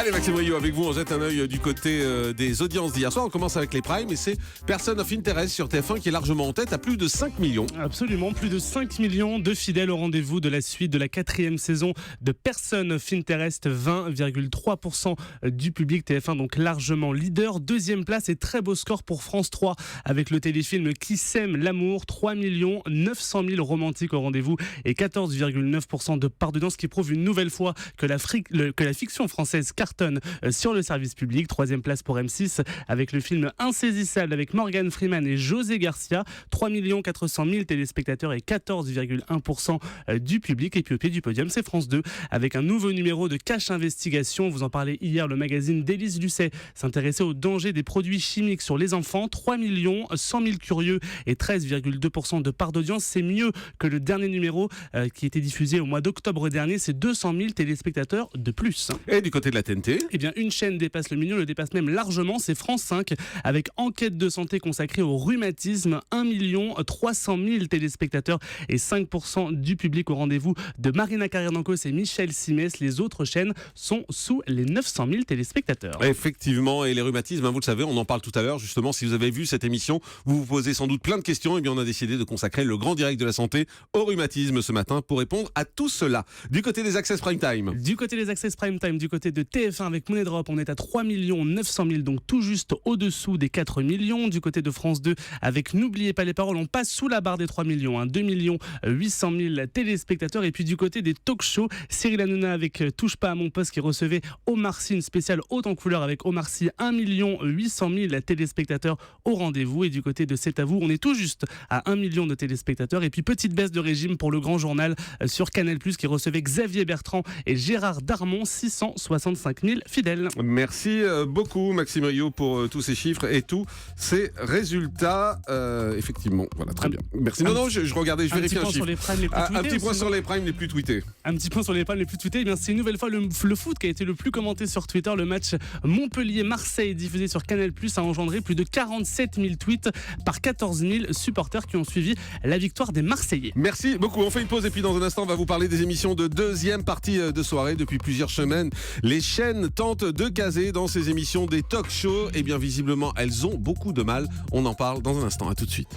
Allez, Maxime Rio, avec vous, on jette un œil du côté des audiences d'hier soir. On commence avec les primes et c'est Person of Interest sur TF1 qui est largement en tête à plus de 5 millions. Absolument, plus de 5 millions de fidèles au rendez-vous de la suite de la 4e saison de Person of Interest. 20,3% du public. TF1 donc largement leader. Deuxième place et très beau score pour France 3 avec le téléfilm Qui sème l'amour. 3 900 000 romantiques au rendez-vous et 14,9% de part d'audience, qui prouve une nouvelle fois que la fiction française cartonne sur le service public. Troisième place pour M6 avec le film Insaisissable avec Morgan Freeman et José Garcia. 3 400 000 téléspectateurs et 14,1% du public. Et puis au pied du podium, c'est France 2 avec un nouveau numéro de Cache Investigation. Vous en parlez hier, le magazine d'Élise Lucet s'intéressait aux dangers des produits chimiques sur les enfants. 3 100 000 curieux et 13,2% de part d'audience. C'est mieux que le dernier numéro qui était diffusé au mois d'octobre dernier. C'est 200 000 téléspectateurs de plus. Et du côté de la TNT, eh bien, une chaîne dépasse le million, le dépasse même largement. C'est France 5 avec Enquête de santé consacrée au rhumatisme. 1 300 000 téléspectateurs et 5% du public au rendez-vous de Marina Carrère-Dancos et Michel Simès. Les autres chaînes sont sous les 900 000 téléspectateurs. Effectivement, et les rhumatismes, vous le savez, on en parle tout à l'heure. Justement, si vous avez vu cette émission, vous vous posez sans doute plein de questions. Et bien, on a décidé de consacrer le grand direct de la santé au rhumatisme ce matin pour répondre à tout cela. Du côté des Access Prime Time. Du côté des Access Prime Time, du côté de TF1 avec Money Drop, on est à 3 900 000, donc tout juste au-dessous des 4 millions. Du côté de France 2 avec N'oubliez pas les paroles, on passe sous la barre des 3 millions, 2 800 000 téléspectateurs. Et puis du côté des talk shows, Cyril Hanouna avec Touche pas à mon poste qui recevait Omar Sy, une spéciale haute en couleur avec Omar Sy, 1 800 000 téléspectateurs au rendez-vous. Et du côté de C'est à vous, on est tout juste à 1 million de téléspectateurs. Et puis petite baisse de régime pour le Grand Journal sur Canal+, qui recevait Xavier Bertrand et Gérard Darmon, 665 000 fidèles. Merci beaucoup Maxime Rio pour tous ces chiffres et tous ces résultats. Effectivement, voilà, très bien. Merci. Non, je regardais, je vérifiais un chiffre. Un petit point sur les primes les plus tweetés. Un petit point sur les primes les plus tweetés. Eh bien, c'est une nouvelle fois le foot qui a été le plus commenté sur Twitter. Le match Montpellier-Marseille diffusé sur Canal+ a engendré plus de 47 000 tweets par 14 000 supporters qui ont suivi la victoire des Marseillais. Merci beaucoup. On fait une pause et puis dans un instant, on va vous parler des émissions de deuxième partie de soirée. Depuis plusieurs semaines, les chaînes tentent de caser dans ces émissions des talk shows. Eh bien, visiblement, elles ont beaucoup de mal. On en parle dans un instant. À tout de suite.